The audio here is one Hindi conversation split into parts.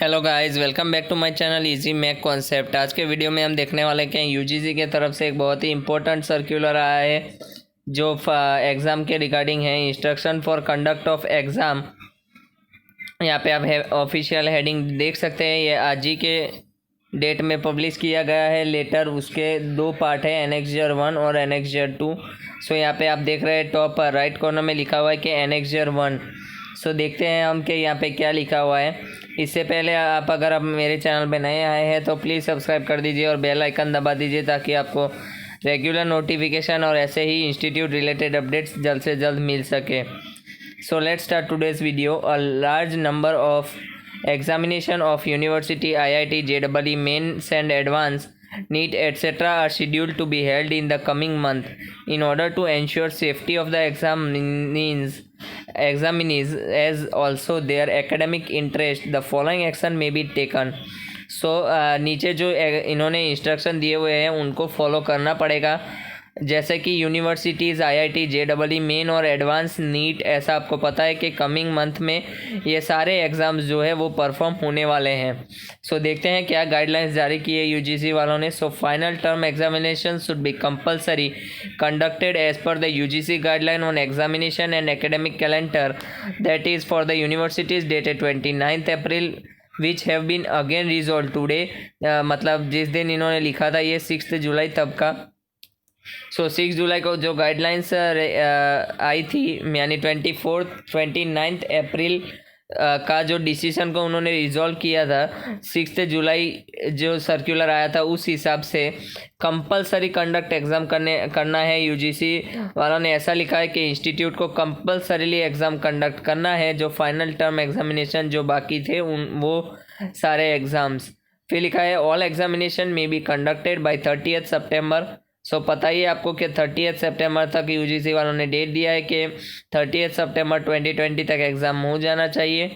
Hello guys, welcome back to my channel easy mac concept. आज के वीडियो में हम देखने वाले हैं यूजीसी के तरफ से एक बहुत ही इम्पोर्टेंट सर्कुलर आया है जो एग्ज़ाम के रिगार्डिंग है। Instruction for conduct of exam, यहाँ पे आप ऑफिशियल हेडिंग देख सकते हैं। ये आज ही के डेट में पब्लिश किया गया है लेटर। उसके दो पार्ट है, एनेक्सर 1 और एनेक्सर 2। सो यहाँ पे आप देख रहे हैं टॉप राइट कॉर्नर में लिखा हुआ है कि एनेक्सर 1। सो देखते हैं हम कि यहाँ पे क्या लिखा हुआ है। इससे पहले अगर आप मेरे चैनल पे नए आए हैं तो प्लीज़ सब्सक्राइब कर दीजिए और बेल आइकन दबा दीजिए ताकि आपको रेगुलर नोटिफिकेशन और ऐसे ही इंस्टीट्यूट रिलेटेड अपडेट्स जल्द से जल्द मिल सके। So let's start today's video. A large number of examination of university, IIT, JEE, mains and advanced, NEET, etc. are scheduled to be held in the coming month. In order to ensure safety of the examinees as also their academic interest, the following action may be taken. So नीचे जो इन्होंने इंस्ट्रक्शन दिए हुए हैं उनको फॉलो करना पड़ेगा, जैसे कि यूनिवर्सिटीज़, आईआईटी, जेईई मेन और एडवांस, नीट, ऐसा आपको पता है कि कमिंग मंथ में ये सारे एग्ज़ाम्स जो है वो परफॉर्म होने वाले हैं। सो देखते हैं क्या गाइडलाइंस जारी की है यूजीसी वालों ने। So final term examination should be compulsory conducted as per the UGC guideline on examination and academic calendar that is for the universities dated 29 April which have been again resolve today. मतलब जिस दिन इन्होंने लिखा था ये 6 जुलाई तब का। सो 6 जुलाई को जो गाइडलाइंस आई थी, यानी 29 अप्रैल का जो डिसीजन को उन्होंने रिजॉल्व किया था, 6 जुलाई जो सर्कुलर आया था उस हिसाब से कंपलसरी कंडक्ट एग्ज़ाम करना है। यूजीसी वालों ने ऐसा लिखा है कि इंस्टीट्यूट को कंपलसरीली एग्ज़ाम कंडक्ट करना है। जो फाइनल टर्म एग्जामिनेशन जो बाकी थे वो सारे एग्ज़ाम्स। फिर लिखा है ऑल एग्जामिनेशन में बी कंडक्टेड बाय 30 सितंबर। सो पता ही आपको कि 30 सितंबर तक यूजीसी वालों ने डेट दिया है कि 30 सितंबर 2020 तक एग्ज़ाम हो जाना चाहिए।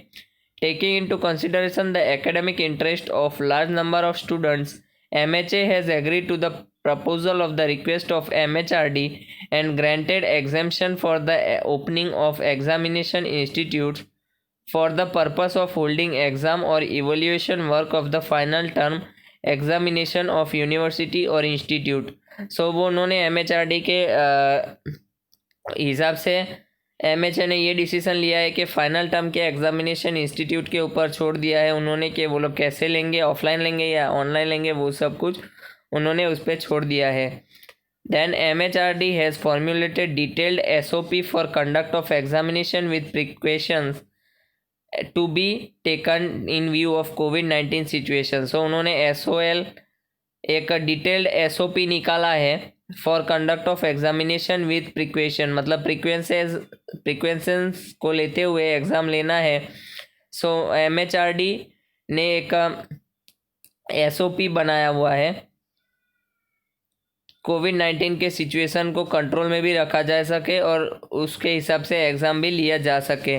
Taking into consideration the academic interest of large number of students, MHA has agreed to the proposal of the request of MHRD and granted exemption for the opening of examination institutes for the purpose of holding exam or evaluation work of the final term examination of university और इंस्टीट्यूट। सो वो उन्होंने एमएचआरडी के हिसाब से एमएचए ने ये डिसीज़न लिया है कि फ़ाइनल टर्म के एग्जामिनेशन इंस्टीट्यूट के ऊपर छोड़ दिया है उन्होंने कि वो लोग कैसे लेंगे, ऑफलाइन लेंगे या ऑनलाइन लेंगे, वो सब कुछ उन्होंने उस पर छोड़ दिया है। Then MHRD has formulated detailed SOP for conduct of examination with precautions to be taken in view of कोविड-19 सिचुएशन। सो उन्होंने SOL एक डिटेल्ड SOP निकाला है for conduct of examination with precaution, मतलब प्रिकॉशंस को लेते हुए एग्ज़ाम लेना है। सो MHRD ने एक SOP बनाया हुआ है, कोविड-19 के सिचुएशन को कंट्रोल में भी रखा जा सके और उसके हिसाब से एग्ज़ाम भी लिया जा सके।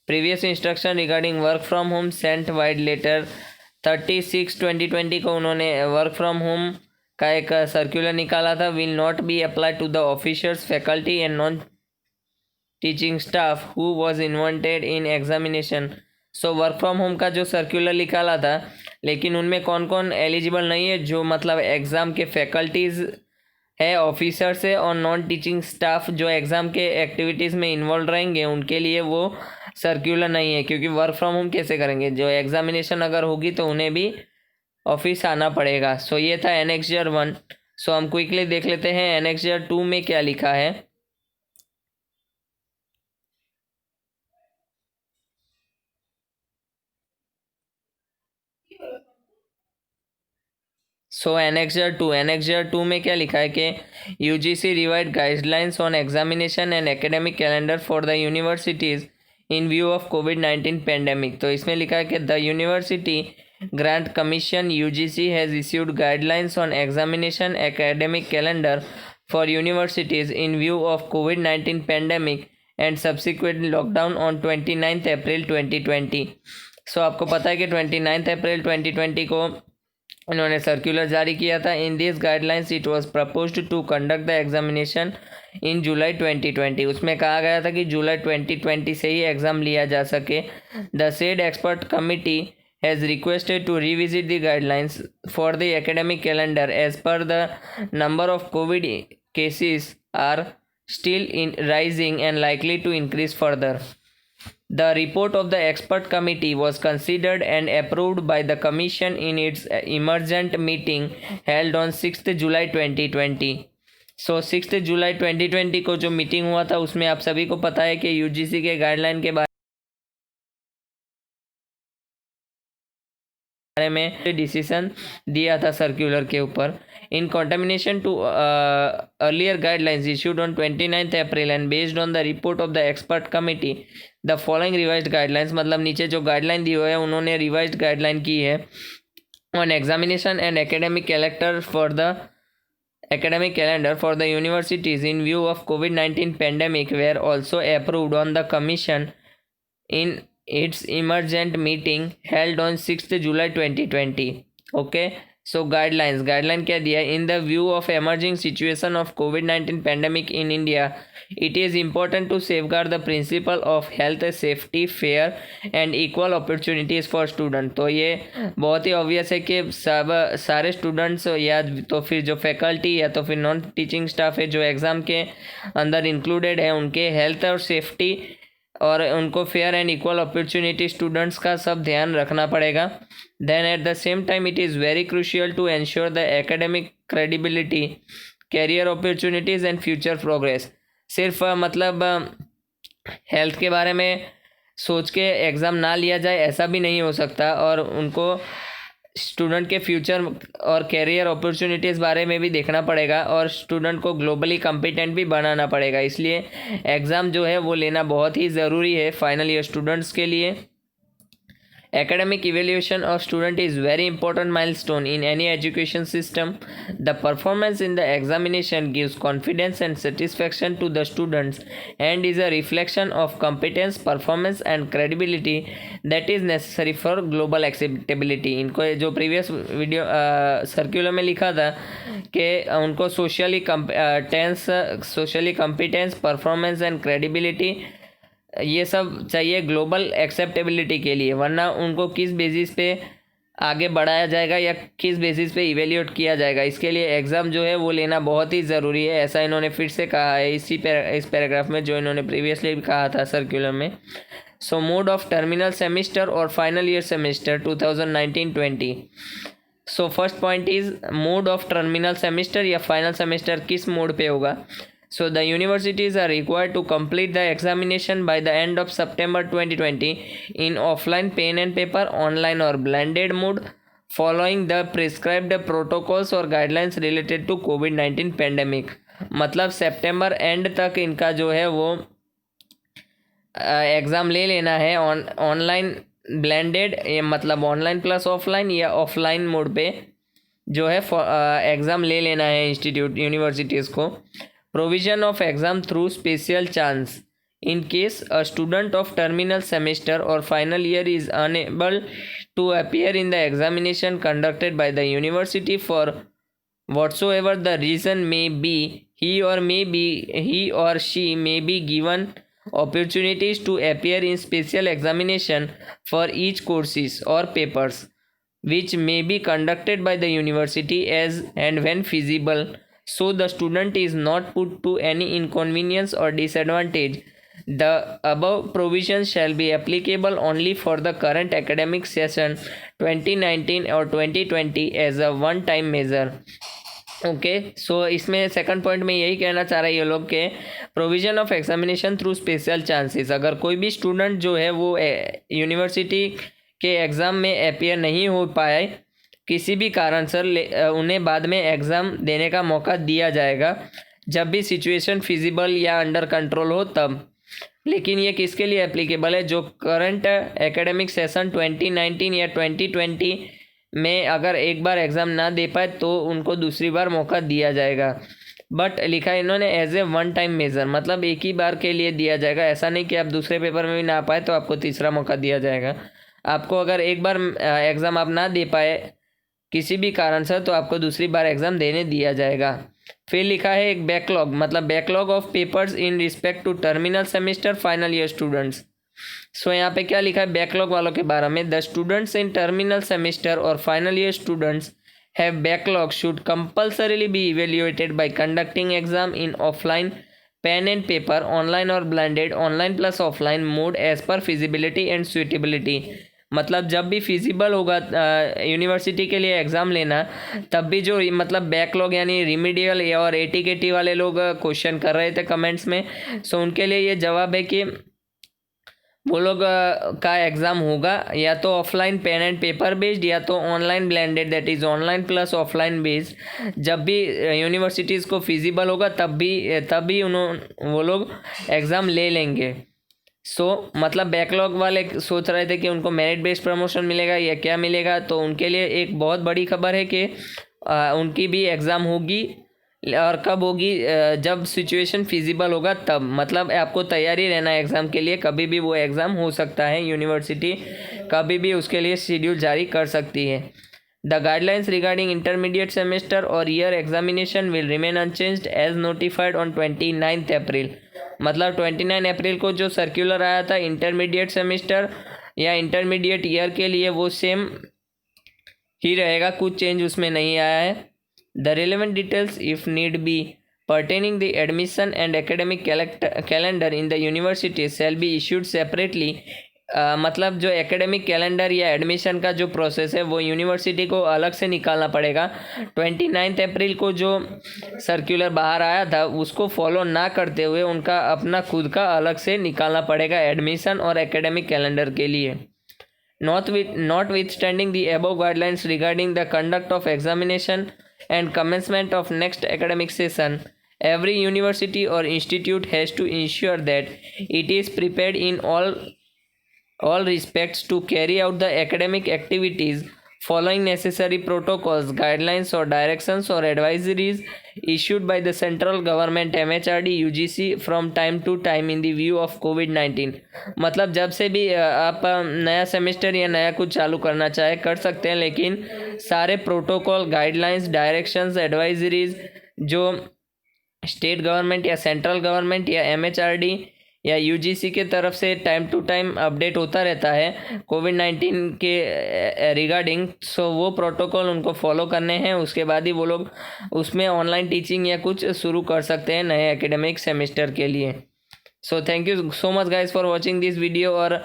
Previous instruction regarding work from home sent vide letter 36/2020 को उन्होंने वर्क फ्रॉम होम का एक सर्कुलर निकाला था। Will not be apply to the officers, faculty and non teaching staff who was involved in examination. So work from home का जो सर्कुलर निकाला था, लेकिन उनमें कौन कौन एलिजिबल नहीं है, जो मतलब एग्ज़ाम के फैकल्टीज़ है, ऑफिसर्स है और नॉन टीचिंग स्टाफ जो एग्ज़ाम के एक्टिविटीज़ में इन्वॉल्व रहेंगे उनके लिए वो सर्कुलर नहीं है। क्योंकि वर्क फ्रॉम होम कैसे करेंगे, जो एग्जामिनेशन अगर होगी तो उन्हें भी ऑफिस आना पड़ेगा। सो ये था एनेक्सर 1। सो हम क्विकली देख लेते हैं एनेक्सर 2 में क्या लिखा है। सो एनेक्सर 2 में क्या लिखा है कि UGC revised guidelines on examination and academic calendar for the universities in view of कोविड-19 पेंडेमिक। तो इसमें लिखा है कि the University Grant Commission UGC has issued guidelines on examination academic calendar for universities in view of कोविड-19 pandemic and subsequent lockdown on 29 April 2020। So आपको पता है कि 29 अप्रैल 2020 को इन्होंने सर्कुलर जारी किया था। In this guidelines it was proposed to conduct the examination in July 2020। उसमें कहा गया था कि जुलाई 2020 से ही एग्ज़ाम लिया जा सके। The said expert committee has requested to revisit the guidelines for the academic calendar as per the number of COVID cases are still rising and likely to increase further. The report of the expert committee was considered and approved by the commission in its emergent meeting held on 6th July 2020. सो 6 जुलाई 2020 को जो मीटिंग हुआ था उसमें आप सभी को पता है कि यूजीसी के गाइडलाइन के बारे में डिसीजन दिया था सर्कुलर के ऊपर. In continuation to earlier guidelines issued on 29 April and based on the report of the expert committee the following revised guidelines. मतलब नीचे जो गाइडलाइन दी हुई है उन्होंने रिवाइज्ड गाइडलाइन की है on examination and academic calendar for the academic calendar for the universities in view of COVID-19 pandemic were also approved on the commission in its emergent meeting held on 6th July 2020. Okay, so guideline क्या दिया? In the view of emerging situation of COVID-19 pandemic in India, it is important to safeguard the principle of health, safety, fair and equal opportunities for student. तो ये बहुत ही ऑब्वियस है कि सारे स्टूडेंट्स या तो फिर जो फैकल्टी या तो फिर नॉन टीचिंग स्टाफ है जो एग्ज़ाम के अंदर इंक्लूडेड है उनके हेल्थ और सेफ्टी और उनको fair and equal opportunity students का सब ध्यान रखना पड़ेगा. Then at the same time it is very crucial to ensure the academic credibility, career opportunities and future progress. सिर्फ मतलब हेल्थ के बारे में सोच के एग्ज़ाम ना लिया जाए ऐसा भी नहीं हो सकता और उनको स्टूडेंट के फ्यूचर और कैरियर अपॉर्चुनिटीज़ बारे में भी देखना पड़ेगा और स्टूडेंट को ग्लोबली कॉम्पिटेंट भी बनाना पड़ेगा. इसलिए एग्ज़ाम जो है वो लेना बहुत ही ज़रूरी है फाइनल ईयर स्टूडेंट्स के लिए. Academic evaluation of student is very important milestone in any education system. The performance in the examination gives confidence and satisfaction to the students and is a reflection of competence, performance and credibility that is necessary for global acceptability. इनको जो previous वीडियो सर्कुलर में लिखा था कि उनको socially competence, performance and credibility ये सब चाहिए ग्लोबल एक्सेप्टेबिलिटी के लिए, वरना उनको किस बेसिस पे आगे बढ़ाया जाएगा या किस बेसिस पे इवेल्यूएट किया जाएगा, इसके लिए एग्ज़ाम जो है वो लेना बहुत ही ज़रूरी है. ऐसा इन्होंने फिर से कहा है इस पैराग्राफ में जो इन्होंने प्रीवियसली भी कहा था सर्कुलर में. So mode of terminal semester और final year semester 2019-20. So first point is mode of terminal semester या फाइनल सेमिस्टर किस मोड पे होगा. So the universities are required to complete the examination by the end of September 2020 in offline pen and paper, online or blended mode, following the prescribed protocols or guidelines related to COVID-19 pandemic. मतलब सितंबर एंड तक इनका जो है वो एग्ज़ाम ले लेना है ऑनलाइन ब्लेंडेड, मतलब ऑनलाइन प्लस ऑफलाइन या ऑफलाइन मोड पे जो है एग्ज़ाम ले लेना है इंस्टीट्यूट यूनिवर्सिटीज़ को. Provision of exam through special chance. In case a student of terminal semester or final year is unable to appear in the examination conducted by the university for whatsoever the reason may be, he or she may be given opportunities to appear in special examination for each courses or papers which may be conducted by the university as and when feasible, so the student is not put to any inconvenience or disadvantage. The above provisions shall be applicable only for the current academic session 2019 or 2020 as a one time measure. Okay, so इसमें सेकंड पॉइंट में यही कहना चाह रहे हैं ये लोग के provision of examination through special chances. अगर कोई भी स्टूडेंट जो है वो यूनिवर्सिटी के एग्ज़ाम में अपियर नहीं हो पाए किसी भी कारण से, उन्हें बाद में एग्ज़ाम देने का मौका दिया जाएगा जब भी सिचुएशन फिजिबल या अंडर कंट्रोल हो तब. लेकिन ये किसके लिए एप्लीकेबल है? जो करंट एकेडमिक सेशन 2019 या 2020 में अगर एक बार एग्ज़ाम ना दे पाए तो उनको दूसरी बार मौका दिया जाएगा. बट लिखा है इन्होंने as a one time measure, मतलब एक ही बार के लिए दिया जाएगा. ऐसा नहीं कि आप दूसरे पेपर में भी ना पाए तो आपको तीसरा मौका दिया जाएगा. आपको अगर एक बार एग्ज़ाम आप ना दे पाए किसी भी कारण से तो आपको दूसरी बार एग्ज़ाम देने दिया जाएगा. फिर लिखा है एक बैकलॉग, मतलब backlog of papers in respect to terminal semester final year students. So यहाँ पे क्या लिखा है बैकलॉग वालों के बारे में, the students in terminal semester और final year students have backlog should compulsorily be evaluated by conducting exam in offline pen and paper, online or blended online plus offline mode as per feasibility and suitability। मतलब जब भी फिजिबल होगा यूनिवर्सिटी के लिए एग्ज़ाम लेना, तब भी जो मतलब बैकलॉग यानी रिमीडियल और एटीकेटी वाले लोग क्वेश्चन कर रहे थे कमेंट्स में, सो उनके लिए ये जवाब है कि वो लोग का एग्ज़ाम होगा या तो offline pen and paper based या तो online blended, that is online plus offline based. जब भी यूनिवर्सिटीज़ को फिजिबल होगा तभी वो लोग एग्ज़ाम ले लेंगे। मतलब बैकलॉग वाले सोच रहे थे कि उनको मेरिट बेस्ड प्रमोशन मिलेगा या क्या मिलेगा, तो उनके लिए एक बहुत बड़ी खबर है कि उनकी भी एग्ज़ाम होगी। और कब होगी? जब सिचुएशन फिजिबल होगा तब। मतलब आपको तैयारी रहना है एग्ज़ाम के लिए, कभी भी वो एग्ज़ाम हो सकता है, यूनिवर्सिटी कभी भी उसके लिए शेड्यूल जारी कर सकती है। The guidelines regarding intermediate semester और year examination will remain unchanged as notified on 29 April. मतलब 29 अप्रैल को जो सर्कुलर आया था इंटरमीडिएट सेमेस्टर या इंटरमीडिएट ईयर के लिए, वो सेम ही रहेगा, कुछ चेंज उसमें नहीं आया है। The relevant details, if need be, pertaining the admission and academic calendar in the university shall be issued separately। मतलब जो एकेडमिक कैलेंडर या एडमिशन का जो प्रोसेस है वो यूनिवर्सिटी को अलग से निकालना पड़ेगा। 29 अप्रैल को जो सर्कुलर बाहर आया था उसको फॉलो ना करते हुए उनका अपना खुद का अलग से निकालना पड़ेगा एडमिशन और एकेडमिक कैलेंडर के लिए। Notwithstanding the above guidelines regarding the conduct of examination and commencement of next academic session, every university or institute has to ensure that it is prepared in all respects to carry out the academic activities following necessary protocols, guidelines or directions or advisories issued by the central government, MHRD, UGC from time to time in the view of COVID-19। मतलब जब से भी आप नया सेमेस्टर या नया कुछ चालू करना चाहे कर सकते हैं, लेकिन सारे प्रोटोकॉल, गाइडलाइंस, डायरेक्शंस, एडवाइजरीज जो स्टेट गवर्नमेंट या सेंट्रल गवर्नमेंट या MHRD या UGC के तरफ से टाइम टू टाइम अपडेट होता रहता है कोविड-19 के रिगार्डिंग, सो वो प्रोटोकॉल उनको फॉलो करने हैं। उसके बाद ही वो लोग उसमें ऑनलाइन टीचिंग या कुछ शुरू कर सकते हैं नए एकेडमिक सेमेस्टर के लिए। So thank you so much guys for watching this video. और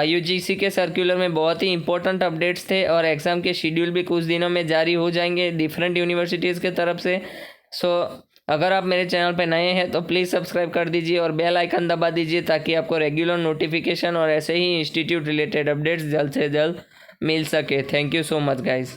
UGC के सर्कुलर में बहुत ही इंपॉर्टेंट अपडेट्स थे और एग्ज़ाम के शेड्यूल भी कुछ दिनों में जारी हो जाएंगे डिफरेंट यूनिवर्सिटीज़ के तरफ से। सो अगर आप मेरे चैनल पर नए हैं तो प्लीज़ सब्सक्राइब कर दीजिए और बेल आइकन दबा दीजिए ताकि आपको रेगुलर नोटिफिकेशन और ऐसे ही इंस्टीट्यूट रिलेटेड अपडेट्स जल्द से जल्द मिल सके। Thank you so much guys.